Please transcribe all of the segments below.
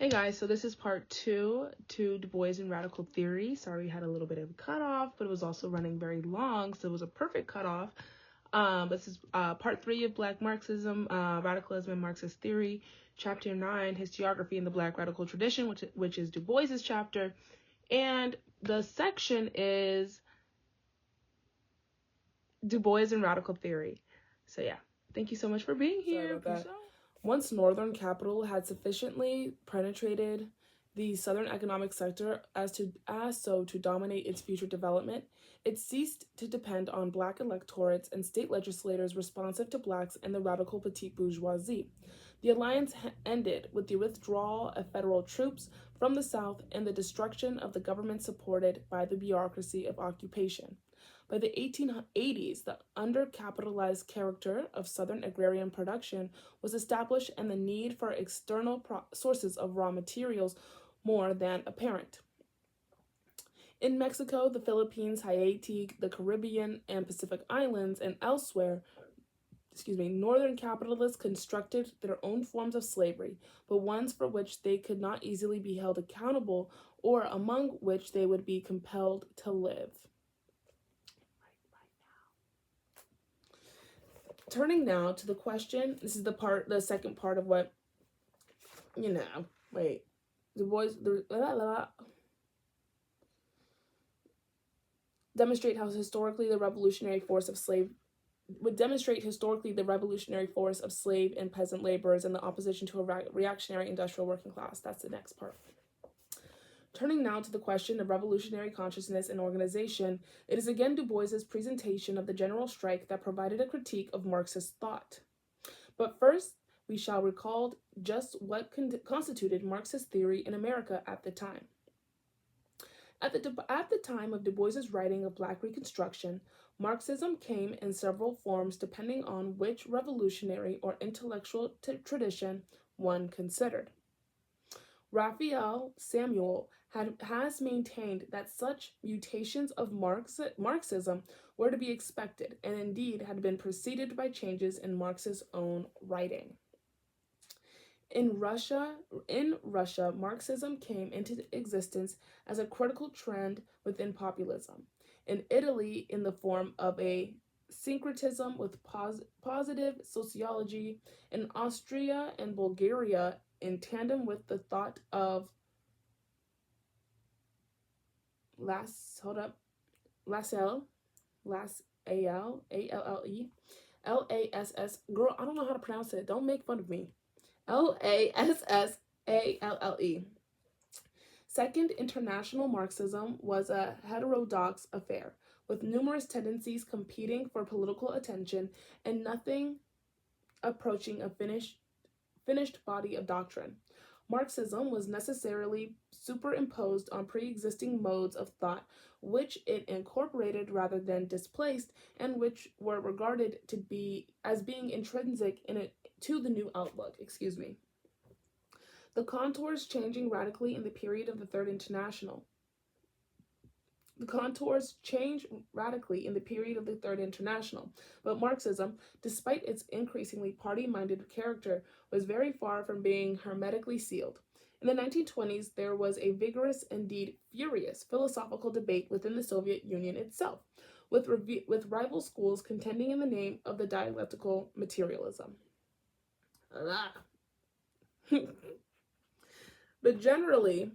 Hey guys, so this is part 2 to Du Bois and Radical Theory. Sorry we had a little bit of a cutoff, but it was also running very long, so it was a perfect cutoff. This is part 3 of Black Marxism, Radicalism and Marxist Theory, chapter 9, Historiography in the Black Radical Tradition, which is Du Bois's chapter, and the section is Du Bois and Radical Theory. So yeah, thank you so much for being here. Once Northern capital had sufficiently penetrated the Southern economic sector as to dominate its future development, it ceased to depend on Black electorates and state legislators responsive to Blacks and the radical petite bourgeoisie. The alliance ended with the withdrawal of federal troops from the South and the destruction of the government supported by the bureaucracy of occupation. By the 1880s, the undercapitalized character of Southern agrarian production was established and the need for external sources of raw materials more than apparent. In Mexico, the Philippines, Haiti, the Caribbean, and Pacific Islands, and elsewhere, Northern capitalists constructed their own forms of slavery, but ones for which they could not easily be held accountable or among which they would be compelled to live. Turning now to the question, this is the second part of what, Du Bois, demonstrate historically the revolutionary force of slave and peasant laborers in the opposition to a reactionary industrial working class. That's the next part. Turning now to the question of revolutionary consciousness and organization, it is again Du Bois's presentation of the general strike that provided a critique of Marxist thought. But first, we shall recall just what constituted Marxist theory in America at the time. At the time of Du Bois's writing of Black Reconstruction, Marxism came in several forms depending on which revolutionary or intellectual tradition one considered. Raphael Samuel has maintained that such mutations of Marxism were to be expected, and indeed had been preceded by changes in Marx's own writing. In Russia, Marxism came into existence as a critical trend within populism. In Italy, in the form of a syncretism with positive sociology. In Austria and Bulgaria, in tandem with the thought of Lassalle, Lasse, girl, I don't know how to pronounce it. Don't make fun of me. Lassalle. Second International Marxism was a heterodox affair, with numerous tendencies competing for political attention and nothing approaching a finished body of doctrine. Marxism was necessarily superimposed on pre-existing modes of thought, which it incorporated rather than displaced, and which were regarded to be as being intrinsic to the new outlook. The contours changing radically in the period of the Third International. But Marxism, despite its increasingly party-minded character, was very far from being hermetically sealed. In the 1920s, there was a vigorous, indeed furious, philosophical debate within the Soviet Union itself, with rival schools contending in the name of the dialectical materialism. But generally,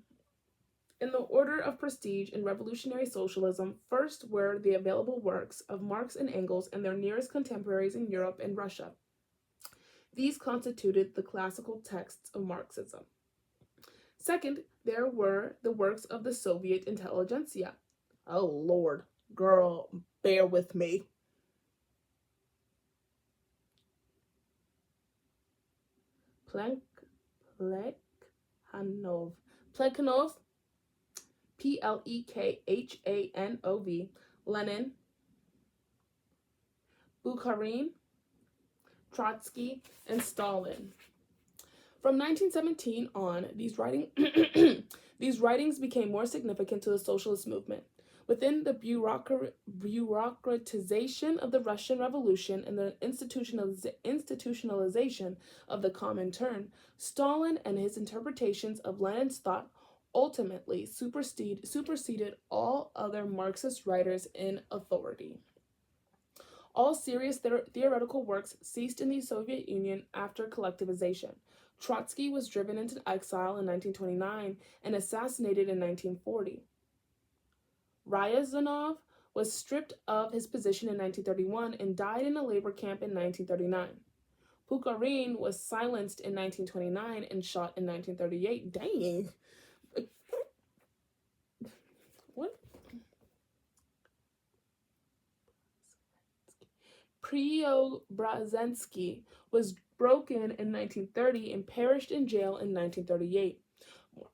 in the order of prestige in revolutionary socialism, first were the available works of Marx and Engels and their nearest contemporaries in Europe and Russia. These constituted the classical texts of Marxism. Second, there were the works of the Soviet intelligentsia. Oh, Lord, girl, bear with me. Plekhanov, Plekhanov, Lenin, Bukharin, Trotsky, and Stalin. From 1917 on, these writings became more significant to the socialist movement. Within the bureaucratization of the Russian Revolution and the institutionalization of the Comintern, Stalin and his interpretations of Lenin's thought ultimately superseded all other Marxist writers in authority. All serious theoretical works ceased in the Soviet Union after collectivization. Trotsky was driven into exile in 1929 and assassinated in 1940. Ryazanov was stripped of his position in 1931 and died in a labor camp in 1939. Bukharin was silenced in 1929 and shot in 1938. Dang. What? Preobrazhensky was broken in 1930 and perished in jail in 1938.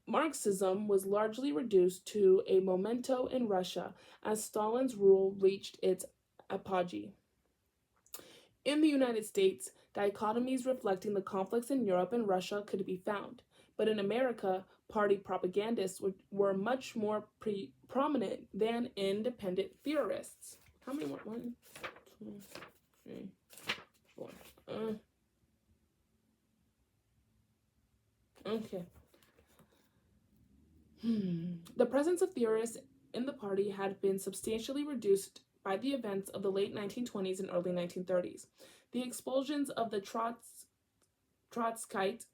Marxism was largely reduced to a memento in Russia as Stalin's rule reached its apogee. In the United States, dichotomies reflecting the conflicts in Europe and Russia could be found, but in America, party propagandists were much more prominent than independent theorists. How many more? 1, 2, 3, 4. Okay. The presence of theorists in the party had been substantially reduced by the events of the late 1920s and early 1930s. The expulsions of the Trotskyite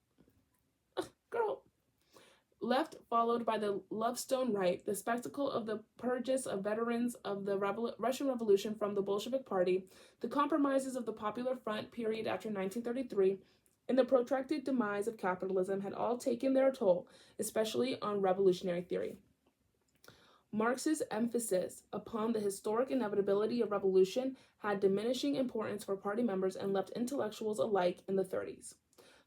left, followed by the Lovestone right, the spectacle of the purges of veterans of the Russian Revolution from the Bolshevik Party, the compromises of the Popular Front period after 1933, and the protracted demise of capitalism had all taken their toll, especially on revolutionary theory. Marx's emphasis upon the historic inevitability of revolution had diminishing importance for party members and left intellectuals alike in the 30s.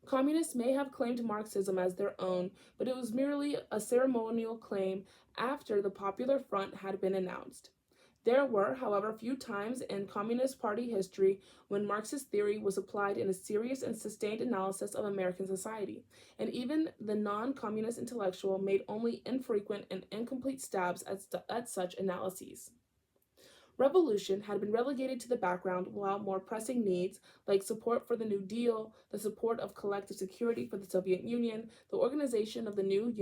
Communists may have claimed Marxism as their own, but it was merely a ceremonial claim after the Popular Front had been announced. There were, however, few times in Communist Party history when Marxist theory was applied in a serious and sustained analysis of American society, and even the non-communist intellectual made only infrequent and incomplete stabs at such analyses. Revolution had been relegated to the background while more pressing needs, like support for the New Deal, the support of collective security for the Soviet Union, the organization of the new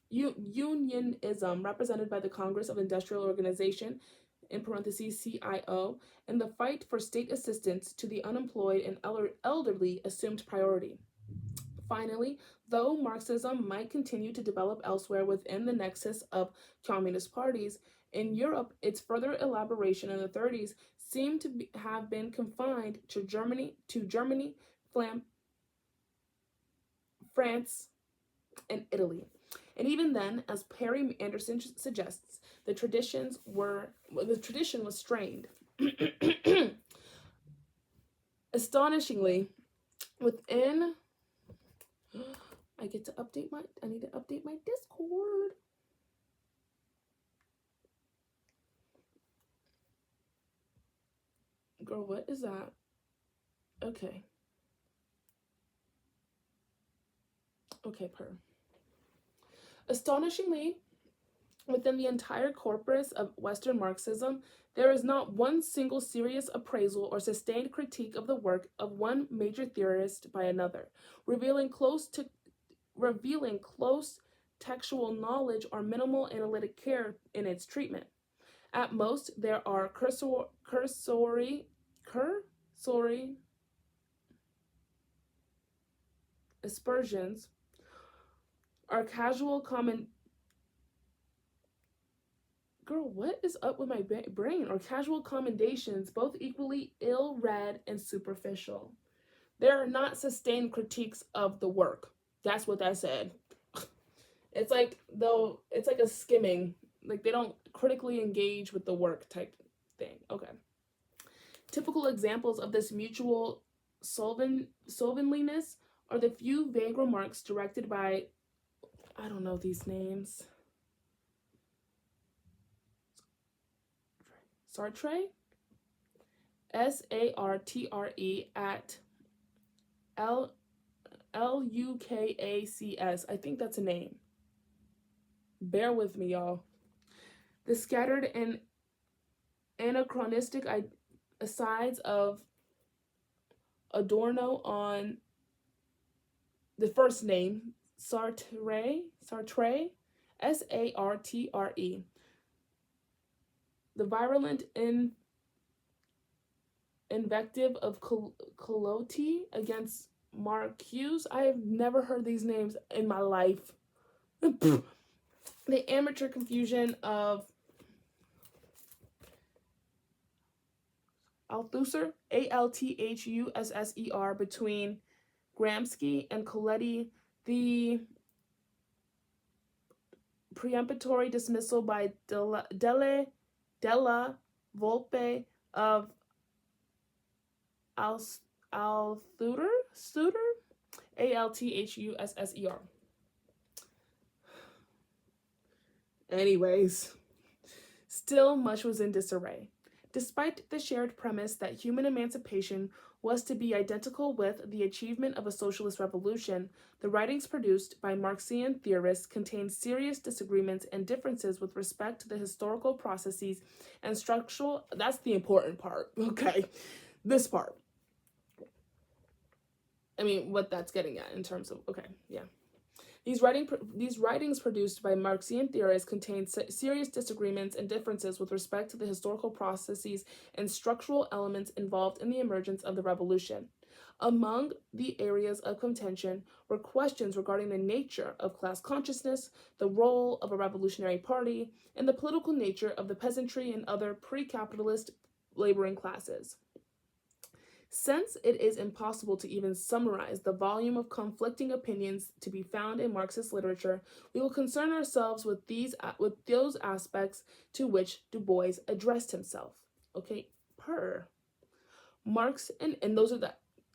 unionism represented by the Congress of Industrial Organization, in parentheses CIO, and the fight for state assistance to the unemployed and elderly assumed priority. Finally, though Marxism might continue to develop elsewhere within the nexus of communist parties, in Europe, its further elaboration in the 30s seemed to have been confined to Germany, France, and Italy. And even then, as Perry Anderson suggests, the tradition was strained. Astonishingly, within I need to update my Discord. Girl, what is that? Okay. Okay, Astonishingly, within the entire corpus of Western Marxism, there is not one single serious appraisal or sustained critique of the work of one major theorist by another, revealing close textual knowledge or minimal analytic care in its treatment. At most, there are cursory aspersions or casual comment. Girl, what is up with my brain? Or casual commendations, both equally ill-read and superficial. There are not sustained critiques of the work. That's what that said. It's like a skimming. Like they don't critically engage with the work type thing. Okay. Typical examples of this mutual solvenliness are the few vague remarks directed by, I don't know these names. Sartre? Sartre at Lukacs. I think that's a name. Bear with me, y'all. The scattered and anachronistic asides of Adorno on the first name, Sartre, Sartre, the virulent invective of Colotti against Marcuse. I have never heard these names in my life. The amateur confusion of Althusser, Althusser, between Gramsci and Coletti, the peremptory dismissal by Della Volpe of Althusser, Althusser. Anyways, still much was in disarray. Despite the shared premise that human emancipation was to be identical with the achievement of a socialist revolution, the writings produced by Marxian theorists contained serious disagreements and differences with respect to the historical processes and structural. That's the important part, okay? This part. I mean, what that's getting at in terms of, okay, yeah. These writings produced by Marxian theorists contain serious disagreements and differences with respect to the historical processes and structural elements involved in the emergence of the revolution. Among the areas of contention were questions regarding the nature of class consciousness, the role of a revolutionary party, and the political nature of the peasantry and other pre-capitalist laboring classes. Since it is impossible to even summarize the volume of conflicting opinions to be found in Marxist literature, we will concern ourselves with those aspects to which Du Bois addressed himself. Okay, Marx and those are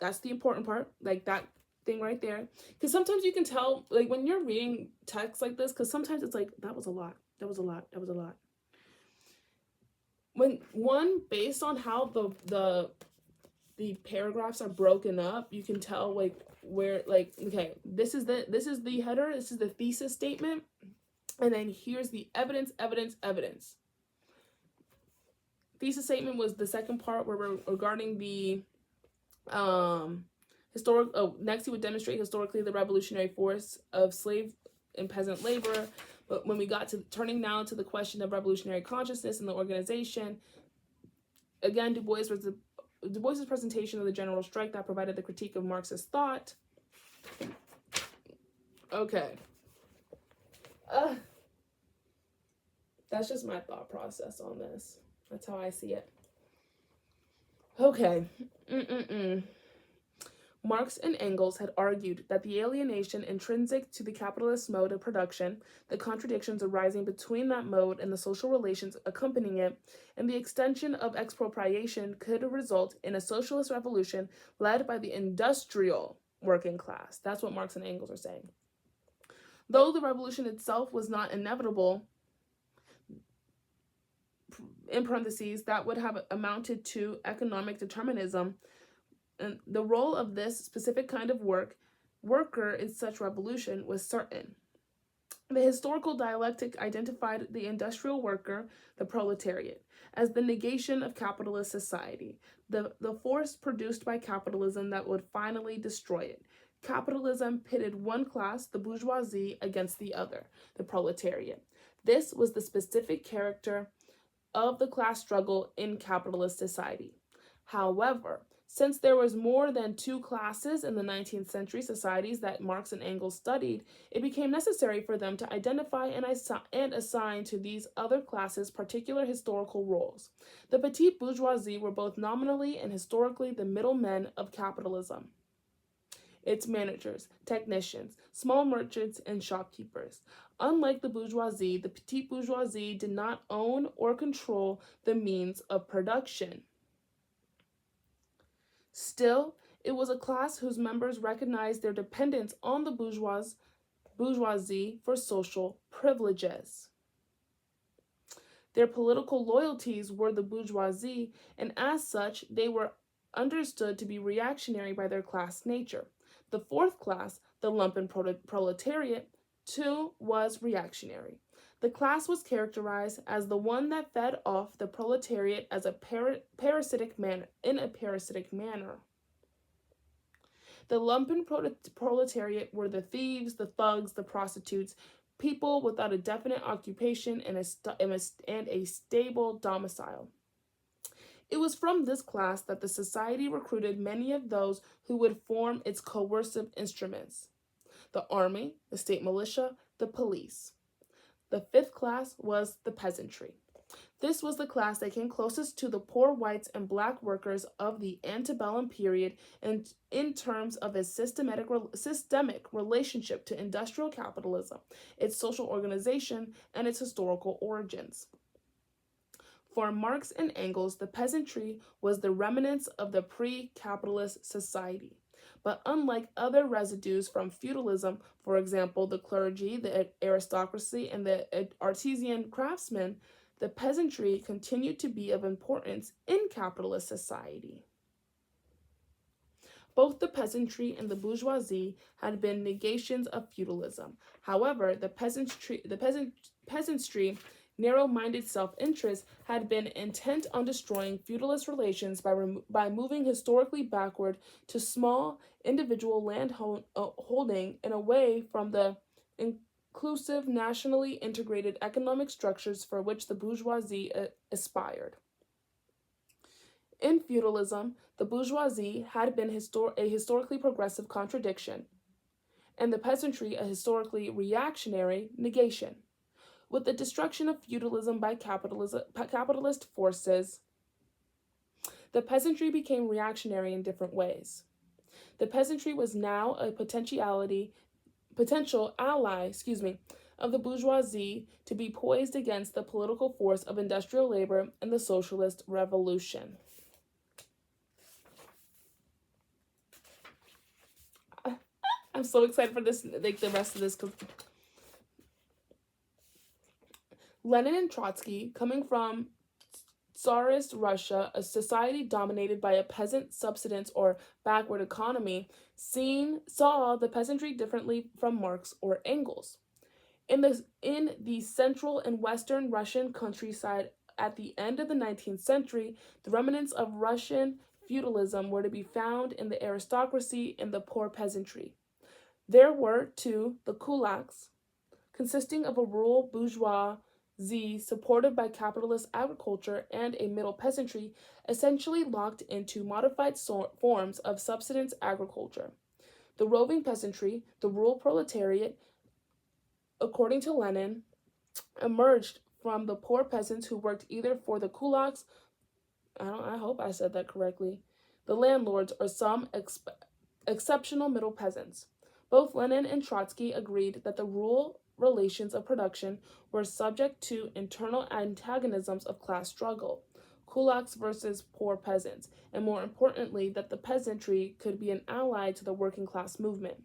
that's the important part, like that thing right there. Because sometimes you can tell, like when you're reading text like this, because sometimes it's like, that was a lot. When based on how the paragraphs are broken up, you can tell like where, like, okay, this is the header, this is the thesis statement, and then here's the evidence. Thesis statement was the second part where we're regarding the next he would demonstrate historically the revolutionary force of slave and peasant labor. But when we got to turning now to the question of revolutionary consciousness and the organization, again, Du Bois's presentation of the general strike that provided the critique of Marxist thought. Okay. That's just my thought process on this. That's how I see it. Okay. Marx and Engels had argued that the alienation intrinsic to the capitalist mode of production, the contradictions arising between that mode and the social relations accompanying it, and the extension of expropriation could result in a socialist revolution led by the industrial working class. That's what Marx and Engels are saying. Though the revolution itself was not inevitable, in parentheses, that would have amounted to economic determinism, and the role of this specific kind of worker in such revolution was certain. The historical dialectic identified the industrial worker, the proletariat, as the negation of capitalist society, the force produced by capitalism that would finally destroy it. Capitalism pitted one class, the bourgeoisie, against the other, the proletariat. This was the specific character of the class struggle in capitalist society. However, since there was more than two classes in the 19th century societies that Marx and Engels studied, it became necessary for them to identify and assign to these other classes particular historical roles. The petite bourgeoisie were both nominally and historically the middlemen of capitalism, its managers, technicians, small merchants, and shopkeepers. Unlike the bourgeoisie, the petite bourgeoisie did not own or control the means of production. Still, it was a class whose members recognized their dependence on the bourgeoisie for social privileges. Their political loyalties were the bourgeoisie, and as such, they were understood to be reactionary by their class nature. The fourth class, the lumpen proletariat, 2 was reactionary. The class was characterized as the one that fed off the proletariat as a parasitic manner. The lumpen proletariat were the thieves, the thugs, the prostitutes, people without a definite occupation and a stable domicile. It was from this class that the society recruited many of those who would form its coercive instruments: the army, the state militia, the police. The 5th class was the peasantry. This was the class that came closest to the poor whites and black workers of the antebellum period and in terms of its systemic relationship to industrial capitalism, its social organization, and its historical origins. For Marx and Engels, the peasantry was the remnants of the pre-capitalist society. But unlike other residues from feudalism, for example, the clergy, the aristocracy, and the artisan craftsmen, the peasantry continued to be of importance in capitalist society. Both the peasantry and the bourgeoisie had been negations of feudalism. However, the peasantry narrow-minded self-interest had been intent on destroying feudalist relations by moving historically backward to small individual land holding and away from the inclusive, nationally integrated economic structures for which the bourgeoisie aspired. In feudalism, the bourgeoisie had been a historically progressive contradiction, and the peasantry a historically reactionary negation. With the destruction of feudalism by capitalist forces, the peasantry became reactionary in different ways. The peasantry was now a potential ally, of the bourgeoisie to be poised against the political force of industrial labor and the socialist revolution. I'm so excited for this, like the rest of this. Lenin and Trotsky, coming from Tsarist Russia, a society dominated by a peasant subsistence or backward economy, saw the peasantry differently from Marx or Engels. In the central and western Russian countryside at the end of the 19th century, the remnants of Russian feudalism were to be found in the aristocracy and the poor peasantry. There were, too, the kulaks, consisting of a rural bourgeoisie supported by capitalist agriculture and a middle peasantry essentially locked into modified forms of subsistence agriculture. The roving peasantry, the rural proletariat, according to Lenin, emerged from the poor peasants who worked either for the kulaks, I hope I said that correctly, the landlords, or some exceptional middle peasants. Both Lenin and Trotsky agreed that the rural relations of production were subject to internal antagonisms of class struggle, kulaks versus poor peasants, and more importantly, that the peasantry could be an ally to the working class movement.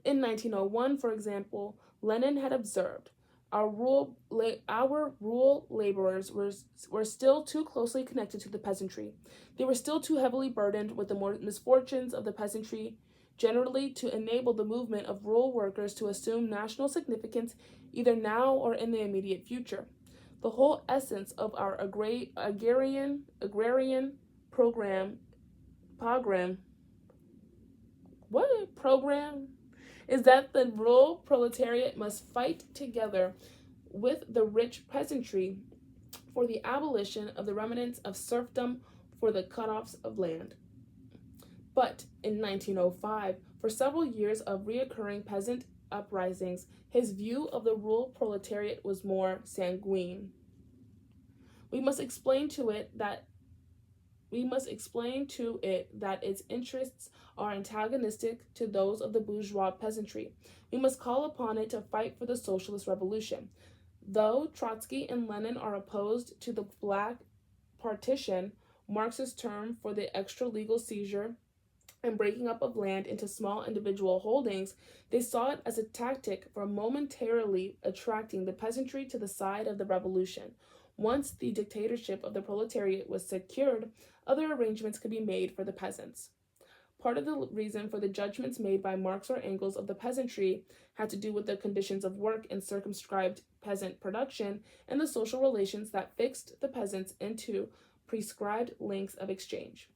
In 1901, for example, Lenin had observed, our rural laborers were still too closely connected to the peasantry. They were still too heavily burdened with the misfortunes of the peasantry generally to enable the movement of rural workers to assume national significance either now or in the immediate future. The whole essence of our agrarian program is that the rural proletariat must fight together with the rich peasantry for the abolition of the remnants of serfdom, for the cutoffs of land. But in 1905, for several years of recurring peasant uprisings, his view of the rural proletariat was more sanguine. We must explain to it that its interests are antagonistic to those of the bourgeois peasantry. We must call upon it to fight for the socialist revolution. Though Trotsky and Lenin are opposed to the black partition, Marxist term for the extra-legal seizure and breaking up of land into small individual holdings, they saw it as a tactic for momentarily attracting the peasantry to the side of the revolution. Once the dictatorship of the proletariat was secured, other arrangements could be made for the peasants. Part of the reason for the judgments made by Marx or Engels of the peasantry had to do with the conditions of work in circumscribed peasant production and the social relations that fixed the peasants into prescribed links of exchange.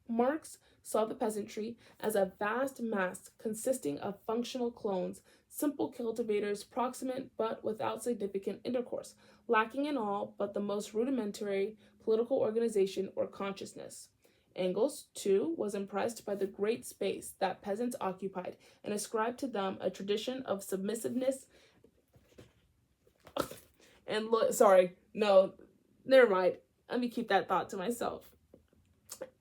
Marx saw the peasantry as a vast mass consisting of functional clones, simple cultivators, proximate but without significant intercourse, lacking in all but the most rudimentary political organization or consciousness. Engels, too, was impressed by the great space that peasants occupied and ascribed to them a tradition of submissiveness and never mind. Let me keep that thought to myself.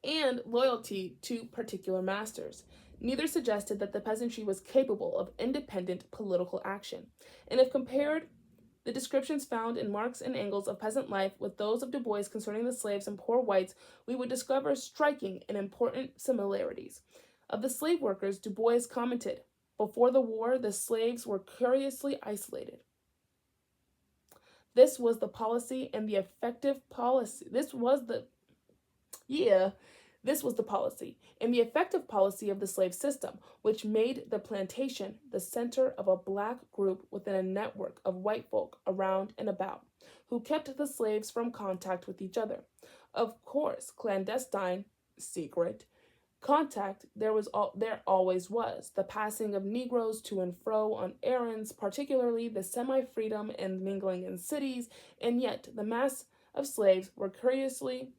And loyalty to particular masters. Neither suggested that the peasantry was capable of independent political action. And if compared the descriptions found in Marx and Engels of peasant life with those of Du Bois concerning the slaves and poor whites, we would discover striking and important similarities. Of the slave workers, Du Bois commented, "Before the war, the slaves were curiously isolated. This was the policy and the effective policy. This was the policy and the effective policy of the slave system, which made the plantation the center of a black group within a network of white folk around and about, who kept the slaves from contact with each other. Of course, clandestine, secret, contact there always was, the passing of Negroes to and fro on errands, particularly the semi-freedom and mingling in cities, and yet the mass of slaves were curiously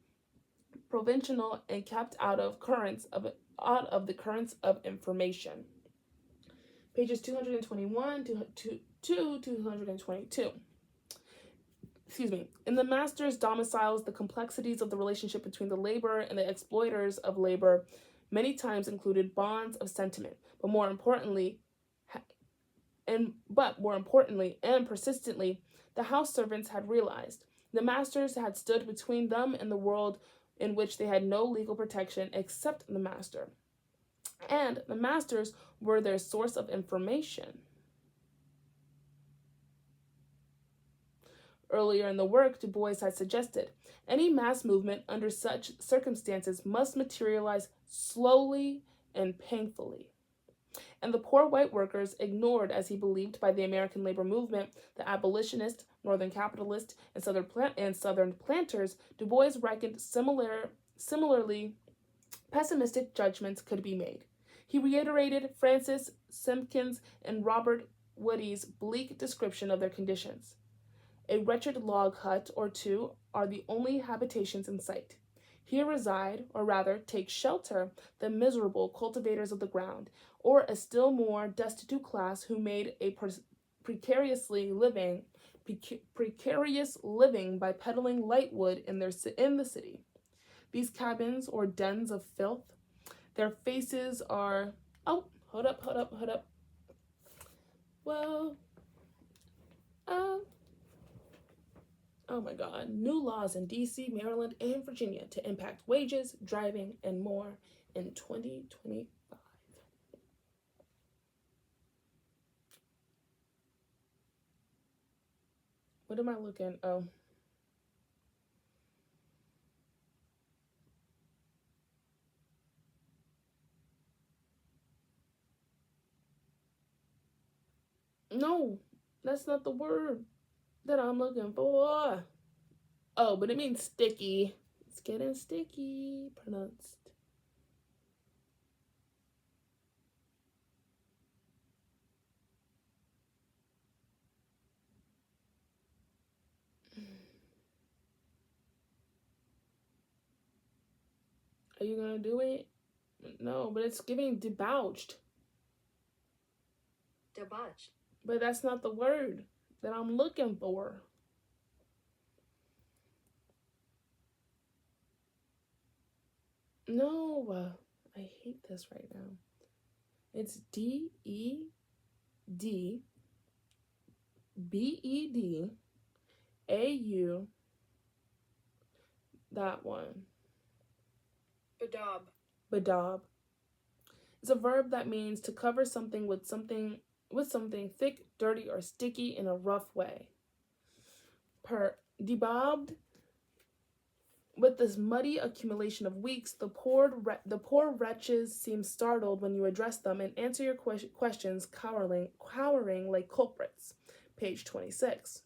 provincial and kept out of the currents of information." Pages 221 to 222. In the master's domiciles, the complexities of the relationship between the laborer and the exploiters of labor many times included bonds of sentiment, but more importantly and persistently, the house servants had realized the masters had stood between them and the world in which they had no legal protection except the master, and the masters were their source of information. Earlier in the work, Du Bois had suggested, any mass movement under such circumstances must materialize slowly and painfully. And the poor white workers, ignored as he believed by the American labor movement, the abolitionist, northern capitalist, and southern planters, Du Bois reckoned similarly pessimistic judgments could be made. He reiterated Francis Simpkins and Robert Woody's bleak description of their conditions. A wretched log hut or two are the only habitations in sight. Here reside, or rather take shelter, the miserable cultivators of the ground, or a still more destitute class who made a precarious living by peddling light wood in the city. These cabins or dens of filth, their faces are... Oh, hold up. Well, oh my God, new laws in D.C., Maryland, and Virginia to impact wages, driving, and more in 2025. What am I looking? Oh. No, that's not the word that I'm looking for. Oh, but it means sticky. It's getting sticky. Pronounced. Are you gonna do it? No, but it's giving debauched. Debauched. But that's not the word that I'm looking for. No, I hate this right now. It's DEDBEDAU. That one. Bedaub. It's a verb that means to cover something with something thick, dirty, or sticky in a rough way. Debaubed With this muddy accumulation of weeks, the poor wretches seem startled when you address them and answer your questions cowering like culprits. Page 26.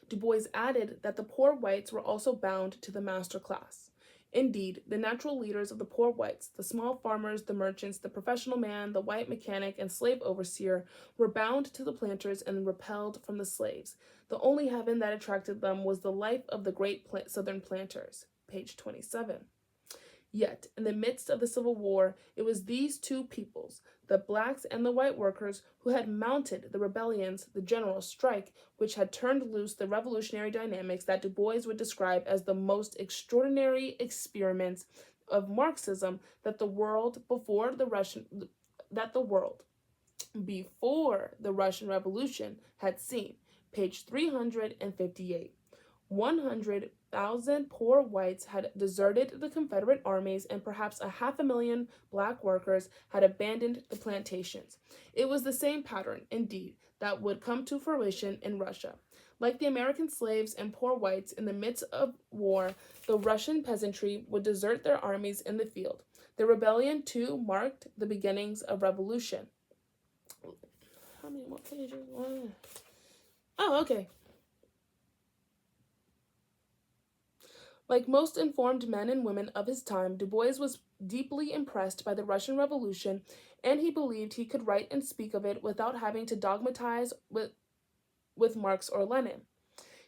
Du Bois added that the poor whites were also bound to the master class. Indeed, the natural leaders of the poor whites, the small farmers, the merchants, the professional man, the white mechanic, and slave overseer, were bound to the planters and repelled from the slaves. The only heaven that attracted them was the life of the great southern planters. Page 27. Yet, in the midst of the Civil War, it was these two peoples, the blacks and the white workers, who had mounted the rebellions, the general strike, which had turned loose the revolutionary dynamics that Du Bois would describe as the most extraordinary experiments of Marxism that the world before the Russian Revolution had seen. Page 358. 100,000 poor whites had deserted the Confederate armies, and perhaps 500,000 black workers had abandoned the plantations. It was the same pattern, indeed, that would come to fruition in Russia. Like the American slaves and poor whites in the midst of war, the Russian peasantry would desert their armies in the field. The rebellion, too, marked the beginnings of revolution. How many more pages? Oh, okay. Like most informed men and women of his time, Du Bois was deeply impressed by the Russian Revolution, and he believed he could write and speak of it without having to dogmatize with Marx or Lenin.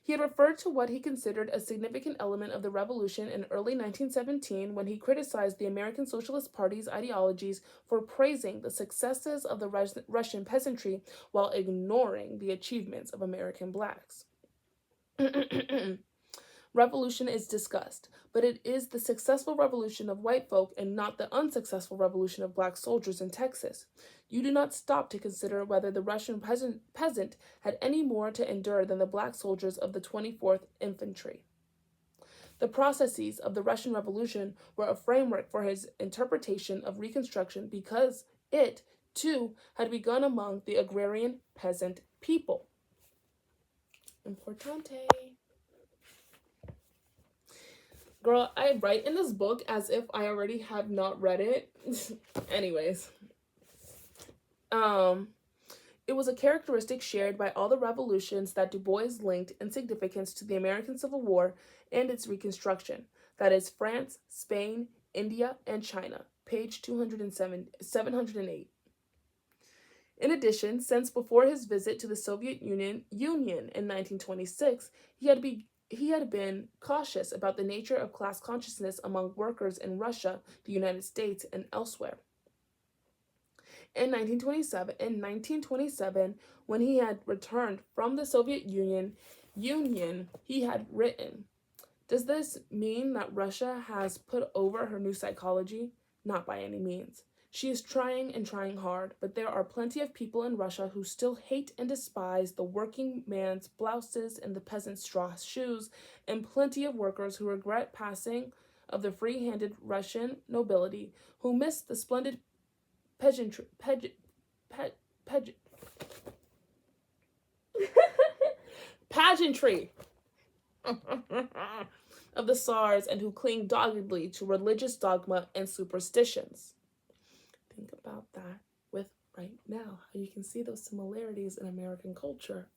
He had referred to what he considered a significant element of the revolution in early 1917 when he criticized the American Socialist Party's ideologies for praising the successes of the Russian peasantry while ignoring the achievements of American blacks. Revolution is discussed, but it is the successful revolution of white folk and not the unsuccessful revolution of black soldiers in Texas. You do not stop to consider whether the Russian peasant had any more to endure than the black soldiers of the 24th Infantry. The processes of the Russian Revolution were a framework for his interpretation of Reconstruction because it, too, had begun among the agrarian peasant people. Importante. Girl, I write in this book as if I already have not read it. Anyways. It was a characteristic shared by all the revolutions that Du Bois linked in significance to the American Civil War and its Reconstruction. That is France, Spain, India, and China. Page 708. In addition, since before his visit to the Soviet Union in 1926, he had been cautious about the nature of class consciousness among workers in Russia, the United States, and elsewhere. In 1927, when he had returned from the Soviet Union, he had written, "Does this mean that Russia has put over her new psychology? Not by any means. She is trying and trying hard, but there are plenty of people in Russia who still hate and despise the working man's blouses and the peasant's straw shoes, and plenty of workers who regret passing of the free-handed Russian nobility, who miss the splendid pageantry of the Tsars, and who cling doggedly to religious dogma and superstitions." Think about that with right now, how you can see those similarities in American culture.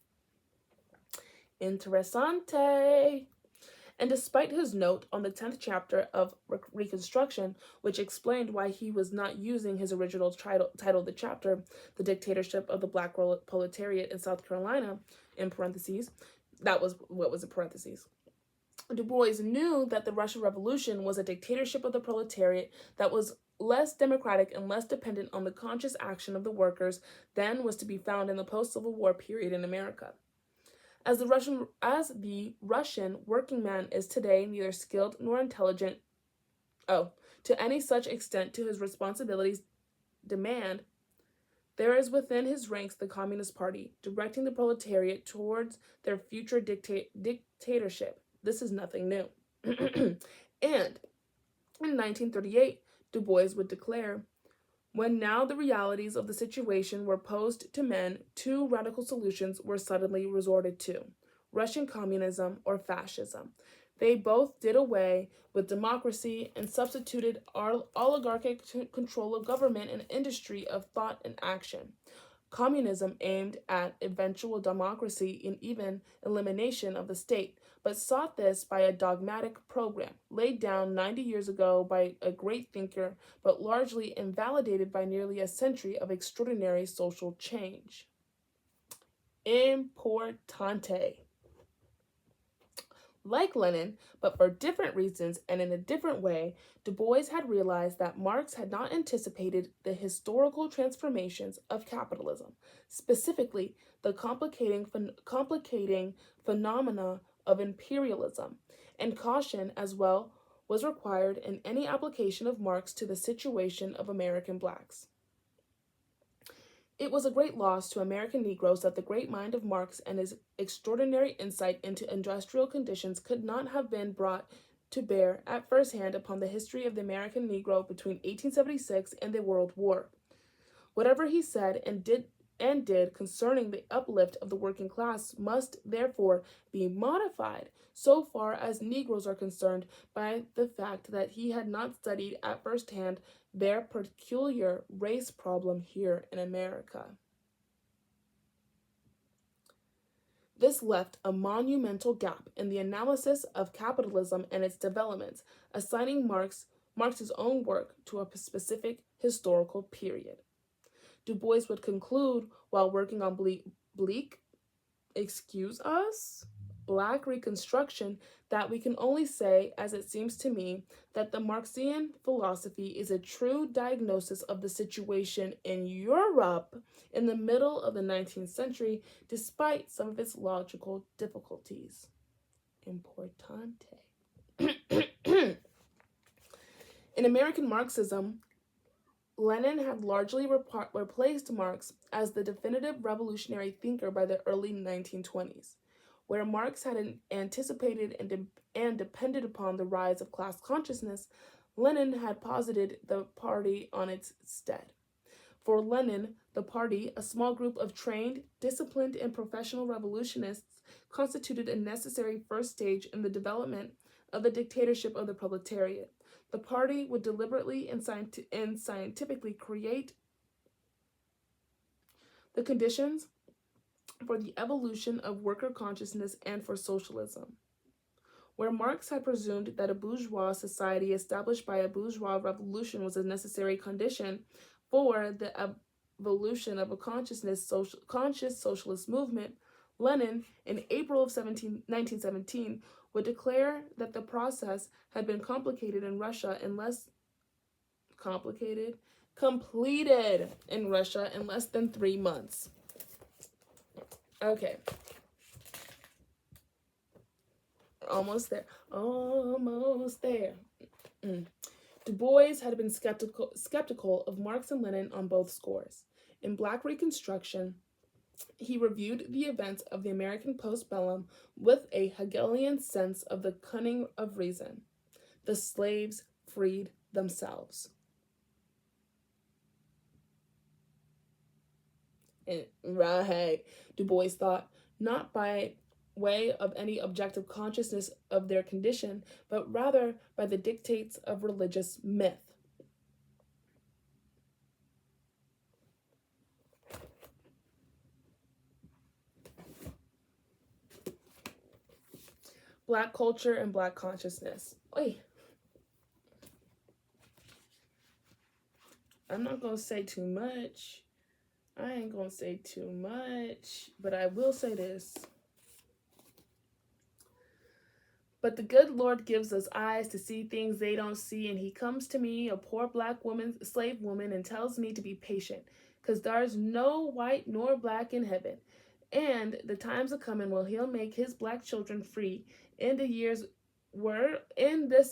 Interessante. And despite his note on the 10th chapter of Reconstruction, which explained why he was not using his original title of the chapter, The Dictatorship of the Black Proletariat in South Carolina, in parentheses, that was what was in parentheses. Du Bois knew that the Russian Revolution was a dictatorship of the proletariat that was less democratic and less dependent on the conscious action of the workers than was to be found in the post-Civil War period in America. As the Russian working man is today neither skilled nor intelligent, to any such extent to his responsibilities demand, there is within his ranks the Communist Party, directing the proletariat towards their future dictatorship. This is nothing new. And in 1938, Du Bois would declare, "When now the realities of the situation were posed to men, two radical solutions were suddenly resorted to: Russian communism or fascism." They both did away with democracy and substituted oligarchic control of government and industry of thought and action. Communism aimed at eventual democracy and even elimination of the state, but sought this by a dogmatic program laid down 90 years ago by a great thinker, but largely invalidated by nearly a century of extraordinary social change. Importante. Like Lenin, but for different reasons and in a different way, Du Bois had realized that Marx had not anticipated the historical transformations of capitalism, specifically the complicating phenomena of imperialism, and caution as well was required in any application of Marx to the situation of American blacks. It was a great loss to American Negroes that the great mind of Marx and his extraordinary insight into industrial conditions could not have been brought to bear at first hand upon the history of the American Negro between 1876 and the World War. Whatever he said and did concerning the uplift of the working class must therefore be modified so far as Negroes are concerned by the fact that he had not studied at first hand their peculiar race problem here in America. This left a monumental gap in the analysis of capitalism and its developments, assigning Marx's own work to a specific historical period. Du Bois would conclude, while working on Black Reconstruction, that we can only say, as it seems to me, that the Marxian philosophy is a true diagnosis of the situation in Europe in the middle of the 19th century, despite some of its logical difficulties. Importante. In American Marxism, Lenin had largely replaced Marx as the definitive revolutionary thinker by the early 1920s. Where Marx had anticipated and depended upon the rise of class consciousness, Lenin had posited the party on its stead. For Lenin, the party, a small group of trained, disciplined, and professional revolutionists, constituted a necessary first stage in the development of the dictatorship of the proletariat. The party would deliberately and scientifically create the conditions for the evolution of worker consciousness and for socialism. Where Marx had presumed that a bourgeois society established by a bourgeois revolution was a necessary condition for the evolution of a conscious socialist movement, Lenin, in April of 1917, would declare that the process had been completed in Russia in less than 3 months. Okay. Almost there. Du Bois had been skeptical of Marx and Lenin on both scores. In Black Reconstruction, he reviewed the events of the American postbellum with a Hegelian sense of the cunning of reason. The slaves freed themselves. Right, Du Bois thought, not by way of any objective consciousness of their condition, but rather by the dictates of religious myth. Black culture and Black consciousness. Oy. I'm not going to say too much. I ain't going to say too much, but I will say this. But the good Lord gives us eyes to see things they don't see, and he comes to me, a poor Black woman, slave woman, and tells me to be patient, because there's no white nor black in heaven. And the times are coming when he'll make his Black children free in this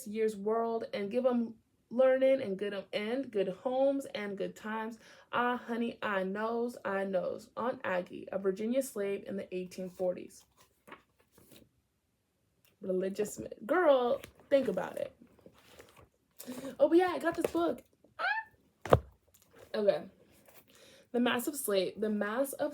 year's world and give them learning and good homes and good times. Ah, honey, I knows. Aunt Aggie, a Virginia slave in the 1840s. Religious girl, think about it. Oh, but yeah, I got this book. Okay. The mass of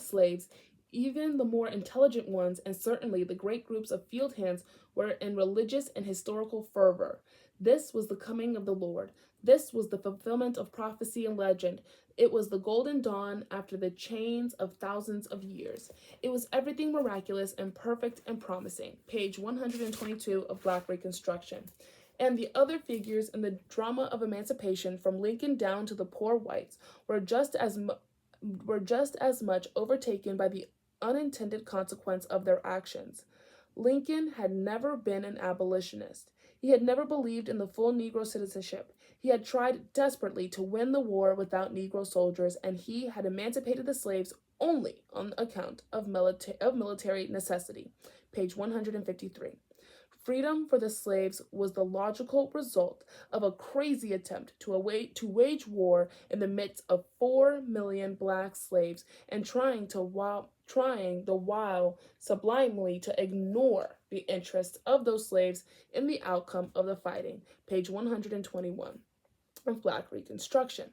slaves even the more intelligent ones, and certainly the great groups of field hands, were in religious and historical fervor. This was the coming of the Lord. This was the fulfillment of prophecy and legend. It was the golden dawn after the chains of thousands of years. It was everything miraculous and perfect and promising. Page 122 of Black Reconstruction. And the other figures in the drama of emancipation, from Lincoln down to the poor whites, were just as much overtaken by the unintended consequence of their actions. Lincoln had never been an abolitionist. He had never believed in the full Negro citizenship. He had tried desperately to win the war without Negro soldiers, and he had emancipated the slaves only on account of military necessity. Page 153. Freedom for the slaves was the logical result of a crazy attempt to wage war in the midst of 4 million black slaves, and trying the while sublimely to ignore the interests of those slaves in the outcome of the fighting. Page 121 of Black Reconstruction.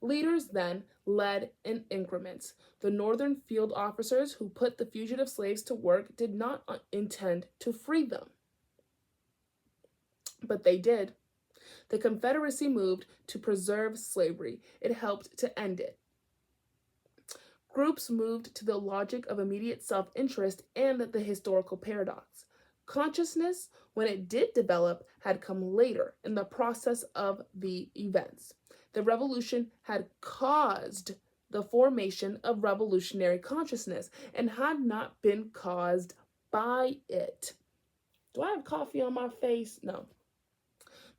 Leaders then led in increments. The Northern field officers who put the fugitive slaves to work did not intend to free them, but they did. The Confederacy moved to preserve slavery. It helped to end it. Groups moved to the logic of immediate self-interest and the historical paradox. Consciousness, when it did develop, had come later in the process of the events. The revolution had caused the formation of revolutionary consciousness and had not been caused by it. Do I have coffee on my face? No.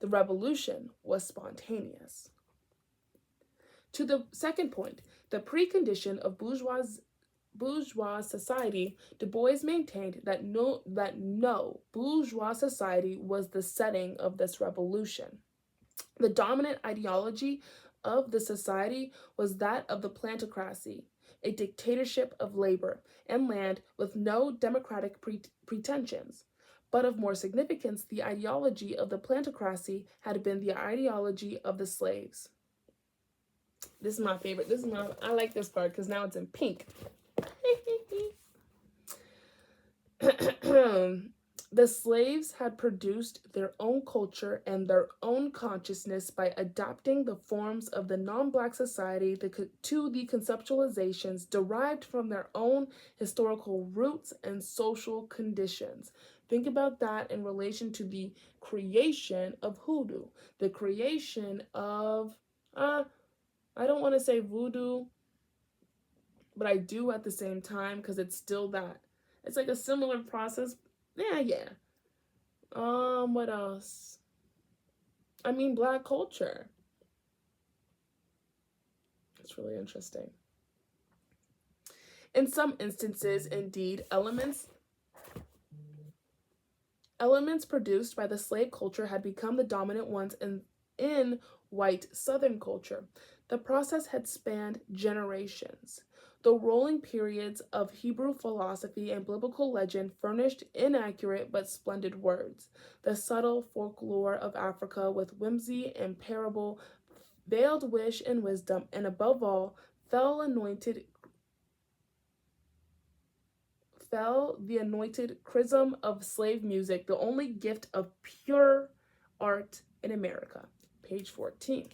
The revolution was spontaneous. To the second point, the precondition of bourgeois society, Du Bois maintained that no bourgeois society was the setting of this revolution. The dominant ideology of the society was that of the plantocracy, a dictatorship of labor and land with no democratic pretensions. But of more significance, the ideology of the plantocracy had been the ideology of the slaves. This is my favorite. I like this part because now it's in pink. The slaves had produced their own culture and their own consciousness by adapting the forms of the non-black society to the conceptualizations derived from their own historical roots and social conditions. Think about that in relation to the creation of hoodoo, the creation of, I don't want to say voodoo, but I do at the same time because it's still that. It's like a similar process. Yeah. What else? I mean, black culture. It's really interesting. In some instances, indeed, elements produced by the slave culture had become the dominant ones in white Southern culture. The process had spanned generations. The rolling periods of Hebrew philosophy and biblical legend furnished inaccurate but splendid words. The subtle folklore of Africa with whimsy and parable, veiled wish and wisdom, and above all, fell the anointed chrism of slave music, the only gift of pure art in America. Page 14.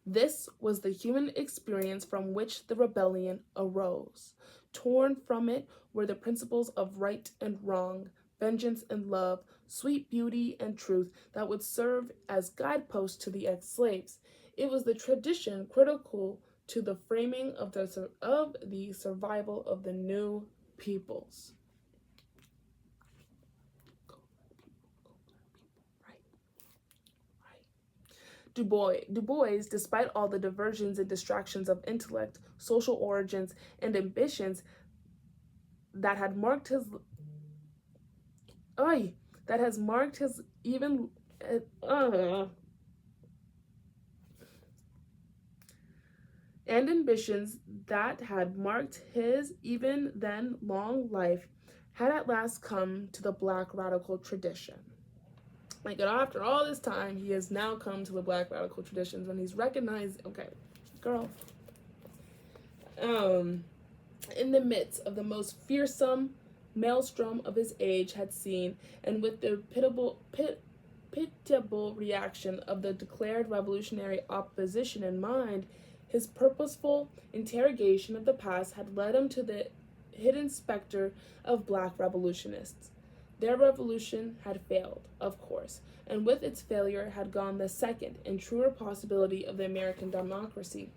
This was the human experience from which the rebellion arose. Torn from it were the principles of right and wrong, vengeance and love, sweet beauty and truth that would serve as guideposts to the ex-slaves. It was the tradition critical to the framing of the survival of the new peoples. Du Bois, despite all the diversions and distractions of intellect, social origins, and ambitions that had marked his even then long life, had at last come to the Black radical tradition. Like, after all this time, he has now come to the Black radical traditions when he's recognized, okay, girl. in the midst of the most fearsome maelstrom of his age had seen, and with the pitiable reaction of the declared revolutionary opposition in mind, his purposeful interrogation of the past had led him to the hidden specter of black revolutionists. Their revolution had failed, of course, and with its failure had gone the second and truer possibility of the American democracy.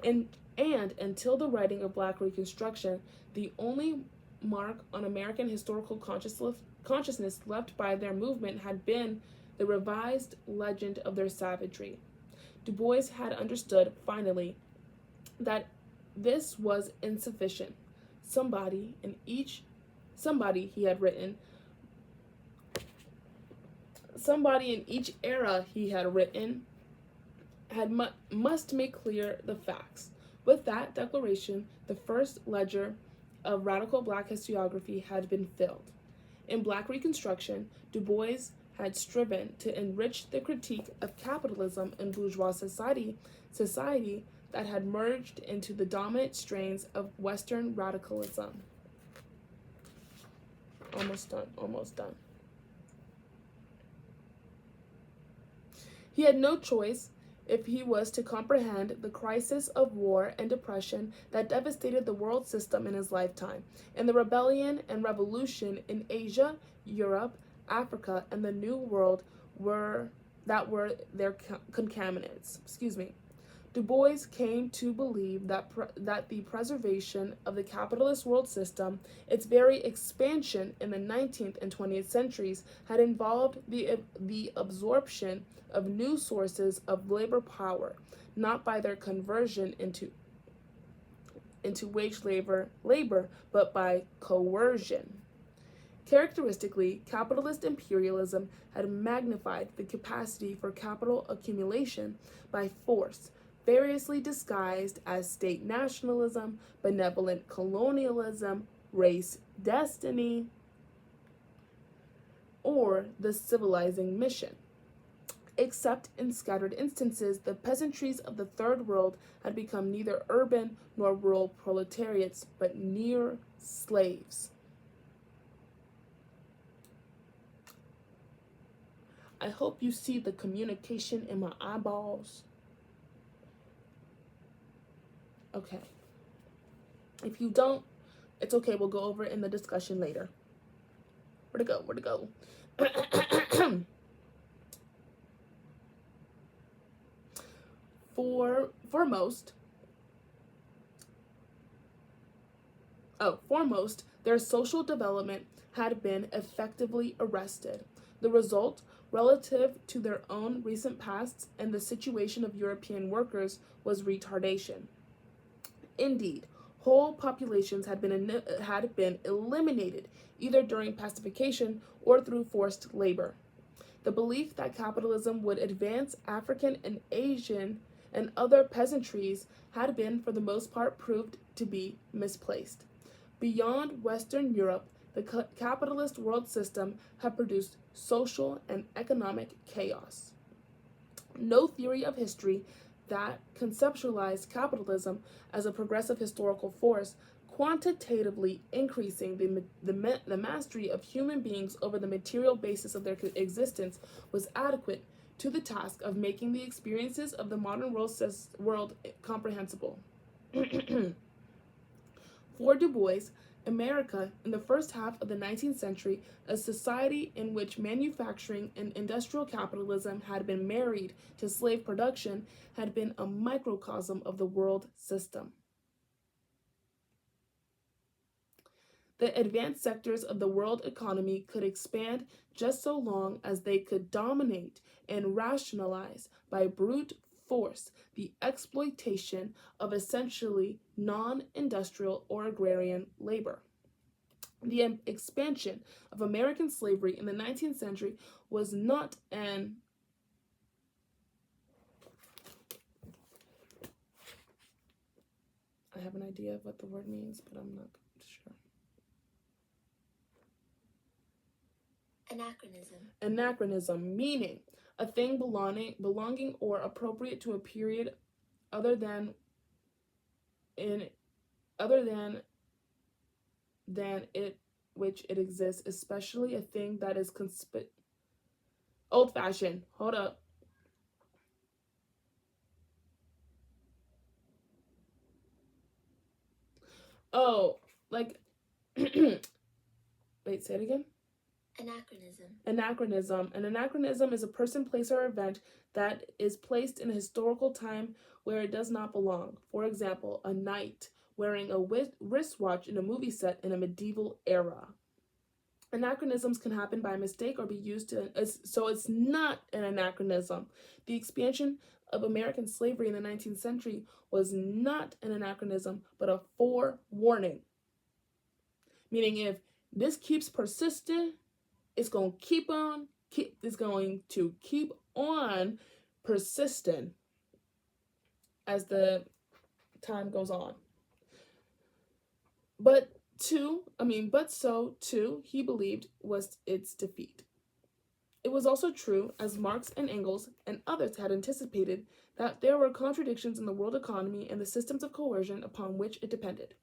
And until the writing of Black Reconstruction, the only mark on American historical consciousness left by their movement had been the revised legend of their savagery. Du Bois had understood, finally, that this was insufficient. Somebody, he had written, somebody in each era he had written must make clear the facts. With that declaration, the first ledger of radical Black historiography had been filled. In Black Reconstruction, Du Bois had striven to enrich the critique of capitalism and bourgeois society that had merged into the dominant strains of Western radicalism. Almost done. He had no choice if he was to comprehend the crisis of war and depression that devastated the world system in his lifetime, and the rebellion and revolution in Asia, Europe, Africa, and the New World were their concatenants. Du Bois came to believe that the preservation of the capitalist world system, its very expansion in the 19th and 20th centuries, had involved the absorption of new sources of labor power, not by their conversion into wage labor, but by coercion. Characteristically, capitalist imperialism had magnified the capacity for capital accumulation by force, variously disguised as state nationalism, benevolent colonialism, race destiny, or the civilizing mission. Except in scattered instances, the peasantries of the Third World had become neither urban nor rural proletariats, but near slaves. I hope you see the communication in my eyeballs. Okay. If you don't, it's okay. We'll go over it in the discussion later. Where'd it go? Foremost, their social development had been effectively arrested. The result, relative to their own recent pasts and the situation of European workers, was retardation. Indeed, whole populations had been eliminated either during pacification or through forced labor. The belief that capitalism would advance African and Asian and other peasantries had been, for the most part, proved to be misplaced. Beyond Western Europe, the capitalist world system had produced social and economic chaos. No theory of history that conceptualized capitalism as a progressive historical force, quantitatively increasing the mastery of human beings over the material basis of their existence, was adequate to the task of making the experiences of the modern world comprehensible. For Du Bois, America, in the first half of the 19th century, a society in which manufacturing and industrial capitalism had been married to slave production, had been a microcosm of the world system. The advanced sectors of the world economy could expand just so long as they could dominate and rationalize by brute force the exploitation of essentially non-industrial or agrarian labor. The expansion of American slavery in the 19th century was not an I have an idea of what the word means, but I'm not sure. Anachronism, meaning a thing belonging or appropriate to a period other than than it which it exists, especially a thing that is old-fashioned. Hold up. Oh, like, wait, say it again. Anachronism. Anachronism. An anachronism is a person, place, or event that is placed in a historical time where it does not belong. For example, a knight wearing a wristwatch in a movie set in a medieval era. Anachronisms can happen by mistake or be used to, so it's not an anachronism. The expansion of American slavery in the 19th century was not an anachronism, but a forewarning. Meaning, if this keeps persisting, it's going to keep on persisting as the time goes on. But so too, he believed was its defeat. It was also true, as Marx and Engels and others had anticipated, that there were contradictions in the world economy and the systems of coercion upon which it depended.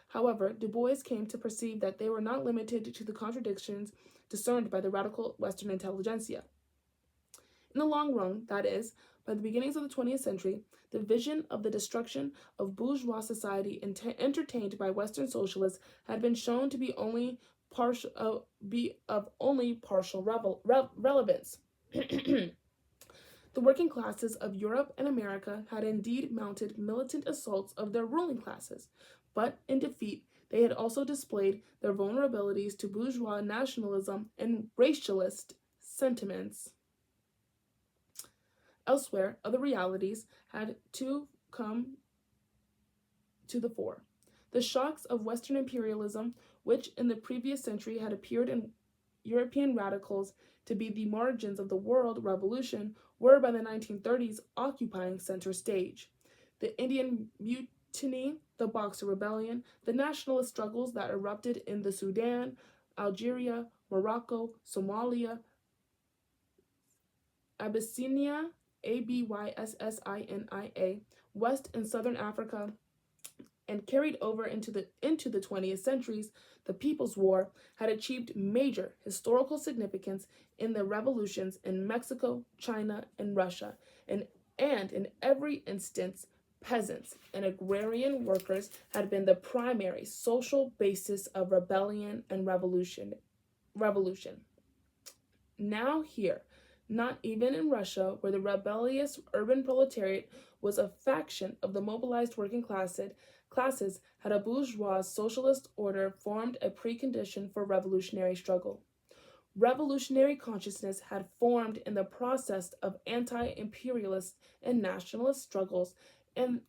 However, Du Bois came to perceive that they were not limited to the contradictions discerned by the radical Western intelligentsia. In the long run, that is, by the beginnings of the 20th century, the vision of the destruction of bourgeois society entertained by Western socialists had been shown to be of only partial relevance. The working classes of Europe and America had indeed mounted militant assaults of their ruling classes, but in defeat they had also displayed their vulnerabilities to bourgeois nationalism and racialist sentiments. Elsewhere, other realities had to come to the fore. The shocks of Western imperialism, which in the previous century had appeared in European radicals to be the margins of the world revolution, were by the 1930s occupying center stage. The Indian Mutiny, the Boxer Rebellion, the nationalist struggles that erupted in the Sudan, Algeria, Morocco, Somalia, Abyssinia, Abyssinia, West and Southern Africa, and carried over into the 20th centuries, the People's War had achieved major historical significance in the revolutions in Mexico, China, and Russia, and in every instance, peasants and agrarian workers had been the primary social basis of rebellion and revolution. Now here, not even in Russia, where the rebellious urban proletariat was a faction of the mobilized working classes, had a bourgeois socialist order formed a precondition for revolutionary struggle. Revolutionary consciousness had formed in the process of anti-imperialist and nationalist struggles, and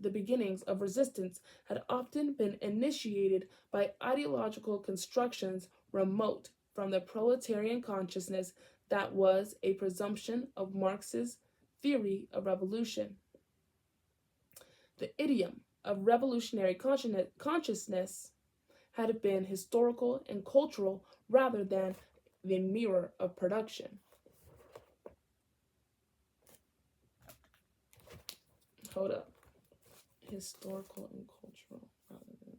the beginnings of resistance had often been initiated by ideological constructions remote from the proletarian consciousness that was a presumption of Marx's theory of revolution. The idiom of revolutionary consciousness had been historical and cultural rather than the mirror of production. Hold up. Historical and cultural rather than...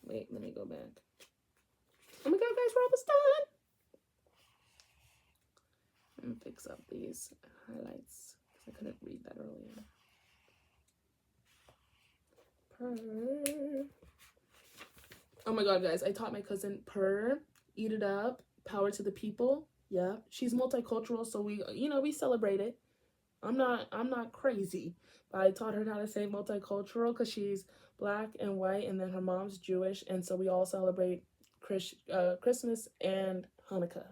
Wait, let me go back. Oh my god, guys, we're almost done! Let me fix up these highlights because I couldn't read that earlier. Purr. Oh my god, guys, I taught my cousin purr, eat it up, power to the people. Yeah, she's multicultural, so we celebrate it. I'm not crazy, but I taught her how to say multicultural because she's black and white, and then her mom's Jewish, and so we all celebrate Christmas and Hanukkah.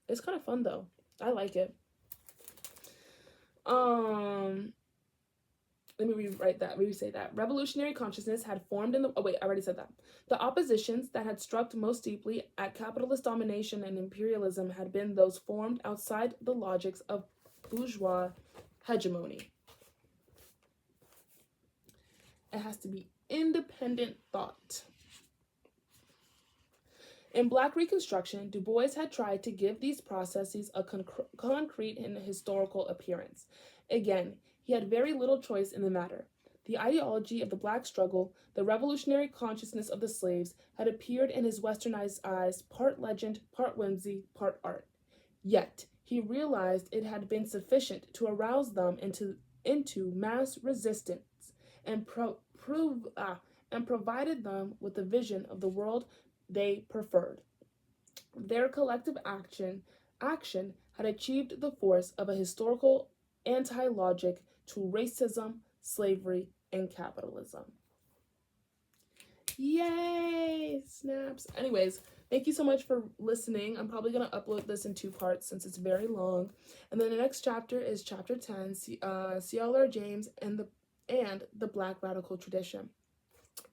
It's kind of fun though. I like it. Let me rewrite that. Re-say that. Revolutionary consciousness had formed in the... Oh, wait, I already said that. The oppositions that had struck most deeply at capitalist domination and imperialism had been those formed outside the logics of bourgeois hegemony. It has to be independent thought. In Black Reconstruction, Du Bois had tried to give these processes a concrete and historical appearance. Again, he had very little choice in the matter. The ideology of the black struggle, the revolutionary consciousness of the slaves, had appeared in his westernized eyes, part legend, part whimsy, part art. Yet, he realized it had been sufficient to arouse them into mass resistance and provided them with a vision of the world they preferred. Their collective action had achieved the force of a historical anti-logic to racism, slavery, and capitalism. Yay! Snaps. Anyways, thank you so much for listening. I'm probably going to upload this in 2 parts since it's very long. And then the next chapter is chapter 10, C.L.R. James and the Black Radical Tradition.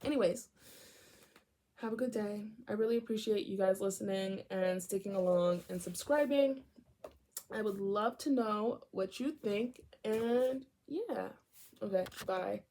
Anyways, have a good day. I really appreciate you guys listening and sticking along and subscribing. I would love to know what you think. And yeah. Okay, bye.